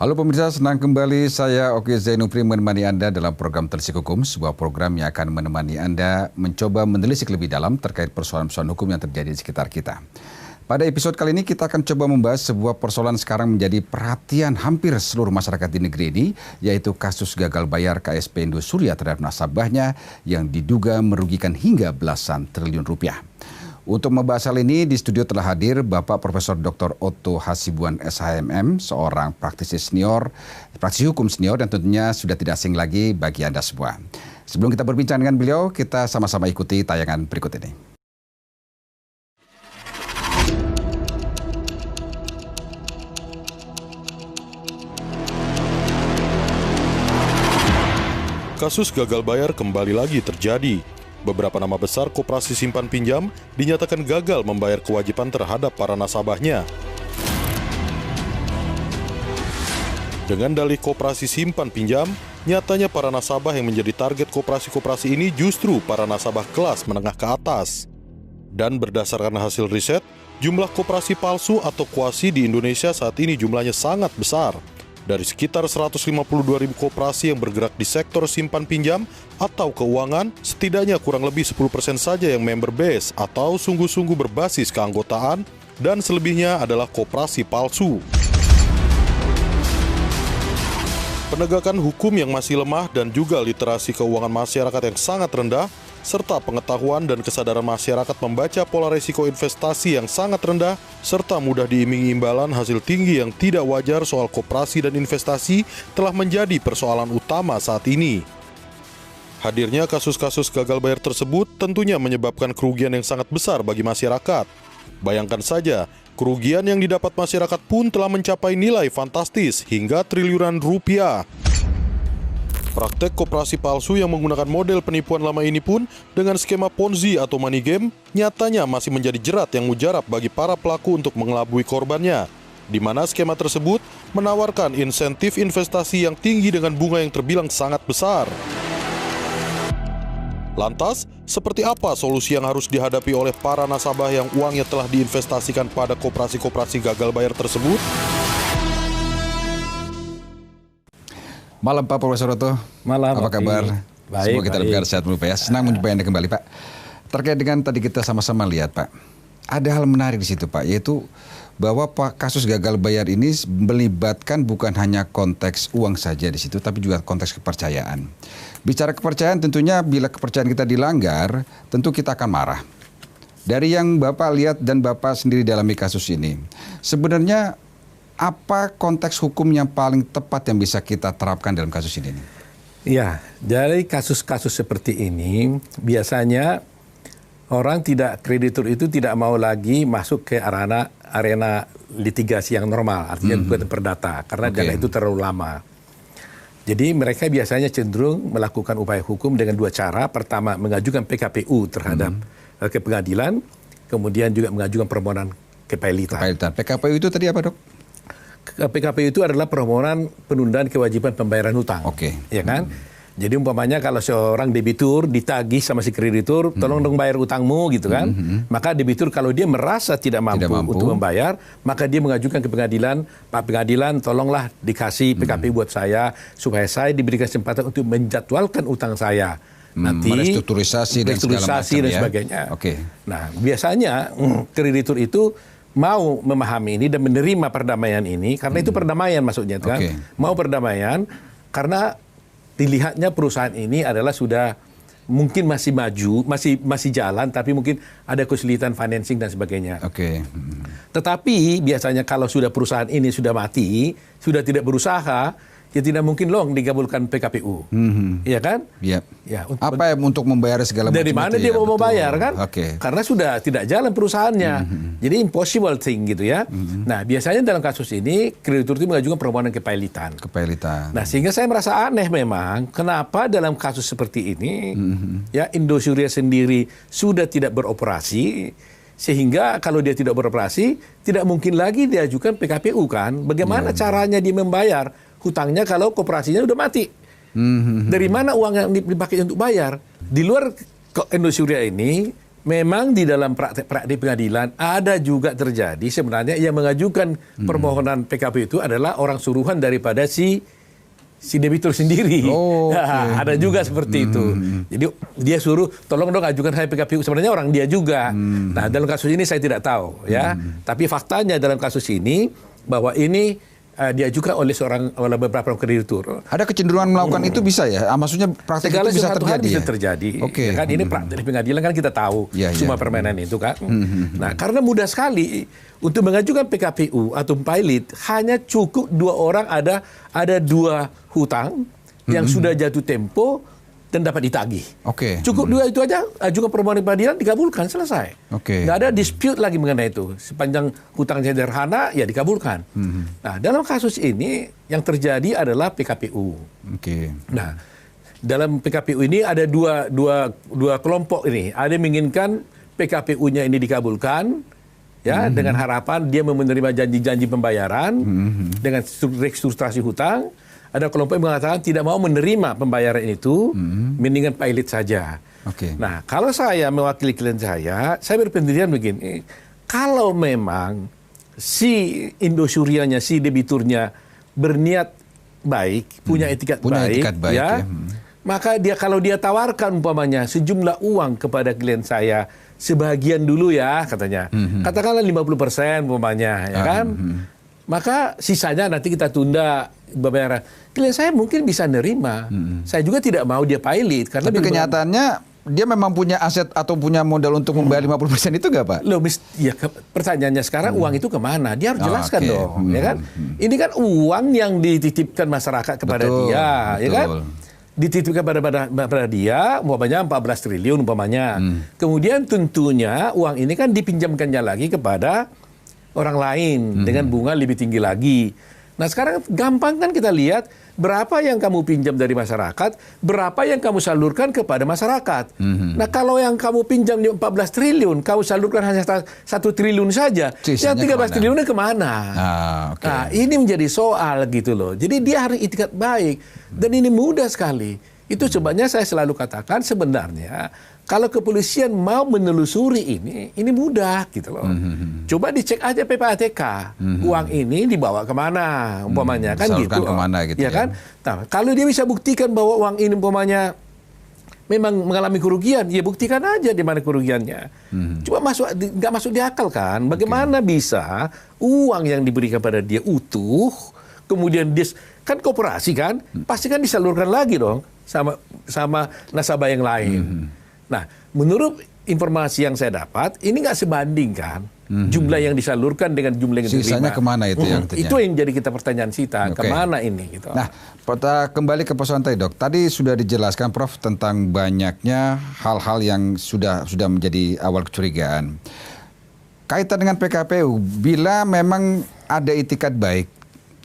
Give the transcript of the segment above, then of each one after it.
Halo pemirsa, senang kembali saya Oki Zainupri menemani Anda dalam program Telisik Hukum, sebuah program yang akan menemani Anda mencoba menelisik lebih dalam terkait persoalan-persoalan hukum yang terjadi di sekitar kita. Pada episode kali ini kita akan coba membahas sebuah persoalan sekarang menjadi perhatian hampir seluruh masyarakat di negeri ini, yaitu kasus gagal bayar KSP Indosuria terhadap nasabahnya yang diduga merugikan hingga belasan triliun rupiah. Untuk membahas hal ini, di studio telah hadir Bapak Profesor Dr. Otto Hasibuan SHMM, seorang praktisi hukum senior dan tentunya sudah tidak asing lagi bagi Anda semua. Sebelum kita berbincang dengan beliau, kita sama-sama ikuti tayangan berikut ini. Kasus gagal bayar kembali lagi terjadi. Beberapa nama besar koperasi simpan pinjam dinyatakan gagal membayar kewajiban terhadap para nasabahnya. Dengan dalih koperasi simpan pinjam, nyatanya para nasabah yang menjadi target koperasi-koperasi ini justru para nasabah kelas menengah ke atas. Dan berdasarkan hasil riset, jumlah koperasi palsu atau kuasi di Indonesia saat ini jumlahnya sangat besar. Dari sekitar 152.000 koperasi yang bergerak di sektor simpan pinjam atau keuangan, setidaknya kurang lebih 10% saja yang member base atau sungguh-sungguh berbasis keanggotaan, dan selebihnya adalah koperasi palsu. Penegakan hukum yang masih lemah dan juga literasi keuangan masyarakat yang sangat rendah, serta pengetahuan dan kesadaran masyarakat membaca pola risiko investasi yang sangat rendah, serta mudah diiming imbalan hasil tinggi yang tidak wajar soal koperasi dan investasi telah menjadi persoalan utama saat ini. Hadirnya kasus-kasus gagal bayar tersebut tentunya menyebabkan kerugian yang sangat besar bagi masyarakat. Bayangkan saja, kerugian yang didapat masyarakat pun telah mencapai nilai fantastis hingga triliunan rupiah. Praktek koperasi palsu yang menggunakan model penipuan lama ini pun dengan skema Ponzi atau money game nyatanya masih menjadi jerat yang mujarab bagi para pelaku untuk mengelabui korbannya, di mana skema tersebut menawarkan insentif investasi yang tinggi dengan bunga yang terbilang sangat besar. Lantas, seperti apa solusi yang harus dihadapi oleh para nasabah yang uangnya telah diinvestasikan pada koperasi-koperasi gagal bayar tersebut? Malam Pak Profesor Otto. Malam. Apa kabar? Baik. Semoga kita lebih sehat dulu Pak ya. Senang menjumpai Anda kembali Pak. Terkait dengan tadi kita sama-sama lihat Pak, ada hal menarik di situ Pak, yaitu bahwa kasus gagal bayar ini melibatkan bukan hanya konteks uang saja di situ, tapi juga konteks kepercayaan. Bicara kepercayaan, tentunya bila kepercayaan kita dilanggar, tentu kita akan marah. Dari yang Bapak lihat dan Bapak sendiri dalami kasus ini, sebenarnya apa konteks hukum yang paling tepat yang bisa kita terapkan dalam kasus ini? Ya, dari kasus-kasus seperti ini, biasanya kreditur itu tidak mau lagi masuk ke arena litigasi yang normal, artinya bukan perdata, karena dana itu terlalu lama. Jadi mereka biasanya cenderung melakukan upaya hukum dengan dua cara. Pertama, mengajukan PKPU terhadap ke pengadilan, kemudian juga mengajukan permohonan kepailitan. PKPU itu tadi apa dok? PKPU itu adalah permohonan penundaan kewajiban pembayaran hutang. Ya kan? Jadi umpamanya kalau seorang debitur ditagih sama si kreditur, tolong dong bayar utangmu gitu kan. Maka debitur kalau dia merasa tidak mampu untuk membayar, maka dia mengajukan ke pengadilan, Pak Pengadilan tolonglah dikasih PKPU buat saya supaya saya diberikan kesempatan untuk menjadwalkan utang saya. Nanti restrukturisasi dan sebagainya. Nah, biasanya kreditur itu mau memahami ini dan menerima perdamaian ini, karena itu perdamaian maksudnya kan. Mau perdamaian karena dilihatnya perusahaan ini adalah sudah mungkin masih maju, masih jalan, tapi mungkin ada kesulitan financing dan sebagainya. Tetapi biasanya kalau sudah perusahaan ini sudah mati, sudah tidak berusaha, ya tidak mungkin loh digabulkan PKPU. Iya kan? Ya, apa yang untuk membayar segala macam? Dari mana dia mau membayar kan? Karena sudah tidak jalan perusahaannya. Jadi impossible thing gitu ya. Nah, biasanya dalam kasus ini kreditur itu mengajukan permohonan kepailitan. Nah, sehingga saya merasa aneh memang kenapa dalam kasus seperti ini ya Indosuria sendiri sudah tidak beroperasi, sehingga kalau dia tidak beroperasi tidak mungkin lagi diajukan PKPU kan? Bagaimana caranya dia membayar hutangnya kalau koperasinya udah mati? Dari mana uang yang dipakai untuk bayar? Di luar Indosuria ini memang di dalam praktik pengadilan ada juga terjadi sebenarnya yang mengajukan permohonan PKPU itu adalah orang suruhan daripada si debitur sendiri. Ada juga seperti itu. Jadi dia suruh tolong dong ajukan saya PKPU, sebenarnya orang dia juga. Nah, dalam kasus ini saya tidak tahu ya. Tapi faktanya dalam kasus ini bahwa ini diajukan oleh beberapa orang kreditur. Ada kecenderungan melakukan itu bisa ya? Maksudnya praktik segala itu bisa terjadi. Hal bisa terjadi. Ya kan ini praktik di pengadilan kan kita tahu semua permainan itu kan. Nah, karena mudah sekali untuk mengajukan PKPU atau pilot hanya cukup 2 orang, ada 2 hutang yang sudah jatuh tempo dan dapat ditagih. Cukup 2 itu aja, ajukan permohonan pengadilan dikabulkan, selesai. Nggak ada dispute lagi mengenai itu. Sepanjang hutangnya sederhana ya dikabulkan. Nah, dalam kasus ini yang terjadi adalah PKPU. Nah, dalam PKPU ini ada dua kelompok ini. Ada yang menginginkan PKPU-nya ini dikabulkan, ya, dengan harapan dia menerima janji-janji pembayaran dengan restrukturasi hutang. Ada kelompok yang mengatakan tidak mau menerima pembayaran itu, mendingan pilot saja. Nah, kalau saya mewakili klien saya berpendirian begini, kalau memang si indosurianya, si debiturnya berniat baik, punya etikat baik, ya, maka kalau dia tawarkan umpamanya sejumlah uang kepada klien saya, sebagian dulu ya katanya, katakanlah 50% umpamanya, ya kan, maka sisanya nanti kita tunda pembayaran. Klien saya mungkin bisa nerima. Saya juga tidak mau dia pilot karena tapi kenyataannya dia memang punya aset atau punya modal untuk membayar 50% itu nggak, Pak? Loh, ya, pertanyaannya sekarang uang itu kemana? Dia harus jelaskan dong, ya kan? Ini kan uang yang dititipkan masyarakat kepada dia, ya kan? Dititipkan pada dia, umpamanya 14 triliun umpamanya. Kemudian tentunya uang ini kan dipinjamkannya lagi kepada orang lain dengan bunga lebih tinggi lagi. Nah, sekarang gampang kan kita lihat berapa yang kamu pinjam dari masyarakat, berapa yang kamu salurkan kepada masyarakat. Nah, kalau yang kamu pinjam 14 triliun, kamu salurkan hanya 1 triliun saja, yang 13 triliunnya kemana? Nah, ini menjadi soal gitu loh. Jadi dia harus itikat baik. Dan ini mudah sekali. Itu sebabnya saya selalu katakan sebenarnya kalau kepolisian mau menelusuri ini mudah gitu loh. Coba dicek aja PPATK, uang ini dibawa kemana, umpamanya kan gitu. Kemana, gitu ya kan? Nah, kalau dia bisa buktikan bahwa uang ini umpamanya memang mengalami kerugian, ya buktikan aja di mana kerugiannya. Cuma nggak masuk di akal kan? Bagaimana bisa uang yang diberikan pada dia utuh, kemudian dia kan koperasi kan, pasti kan disalurkan lagi dong sama nasabah yang lain. Nah, menurut informasi yang saya dapat, ini nggak sebanding kan jumlah yang disalurkan dengan jumlah yang diterima. Sisanya kemana itu yang ternyata? Itu yang jadi kita pertanyaan kita, kemana ini? Gitu. Nah, kembali ke persoalan tadi, Dok. Tadi sudah dijelaskan, Prof, tentang banyaknya hal-hal yang sudah menjadi awal kecurigaan. Kaitan dengan PKPU, bila memang ada itikat baik,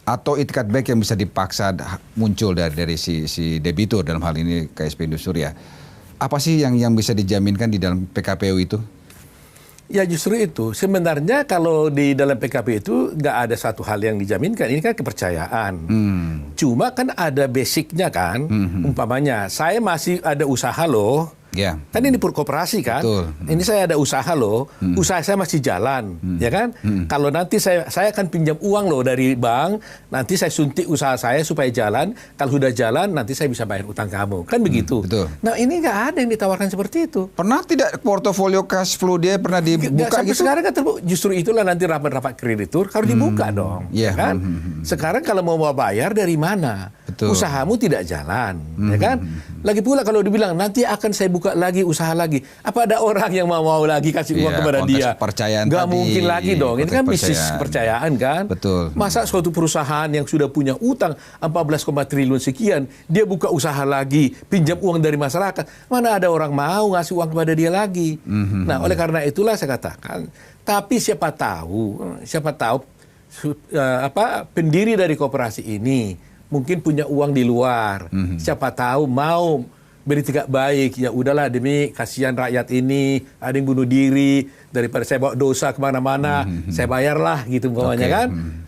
atau itikat baik yang bisa dipaksa muncul dari si debitur, dalam hal ini KSP Indosuria, apa sih yang bisa dijaminkan di dalam PKPU itu? Ya justru itu. Sebenarnya kalau di dalam PKPU itu nggak ada satu hal yang dijaminkan. Ini kan kepercayaan. Cuma kan ada basicnya kan. Umpamanya saya masih ada usaha loh. Kan ini koperasi kan. Ini saya ada usaha loh. Usaha saya masih jalan, ya kan? Kalau nanti saya akan pinjam uang loh dari bank, nanti saya suntik usaha saya supaya jalan. Kalau sudah jalan, nanti saya bisa bayar utang kamu. Kan begitu. Nah, ini nggak ada yang ditawarkan seperti itu. Pernah tidak portofolio cash flow dia pernah dibuka gitu? Sekarang kan justru itulah nanti rapat-rapat kreditur harus dibuka dong, kan? Sekarang kalau mau bayar dari mana? Usahamu tidak jalan, ya kan? Lagi pula kalau dibilang nanti akan saya buka lagi usaha lagi, apa ada orang yang mau lagi kasih uang kepada dia? Nggak mungkin lagi dong. Ini kan bisnis kepercayaan kan? Masa suatu perusahaan yang sudah punya utang 14, triliun sekian, dia buka usaha lagi, pinjam uang dari masyarakat, mana ada orang mau ngasih uang kepada dia lagi? Nah, oleh karena itulah saya katakan, tapi siapa tahu pendiri dari koperasi ini mungkin punya uang di luar. Siapa tahu mau beritikat baik, ya udahlah demi kasihan rakyat ini, ada yang bunuh diri, daripada saya bawa dosa kemana-mana, saya bayarlah gitu umpamanya kan.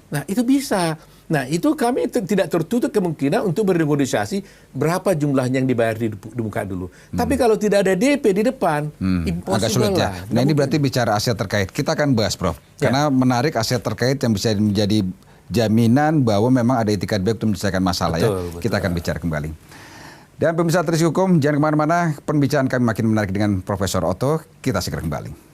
Nah, itu bisa. Nah, itu kami tidak tertutup kemungkinan untuk bernegosiasi berapa jumlahnya yang dibayar di muka dulu. Tapi kalau tidak ada DP di depan, impossible agak sulit lah. ya. Nah, ini berarti bicara aset terkait. Kita akan bahas, Prof. Karena menarik aset terkait yang bisa menjadi jaminan bahwa memang ada itikat baik untuk menyelesaikan masalah. Betul. Kita akan bicara kembali. Dan pemirsa Televisi Hukum, jangan kemana-mana. Pembicaraan kami makin menarik dengan Profesor Otto. Kita segera kembali.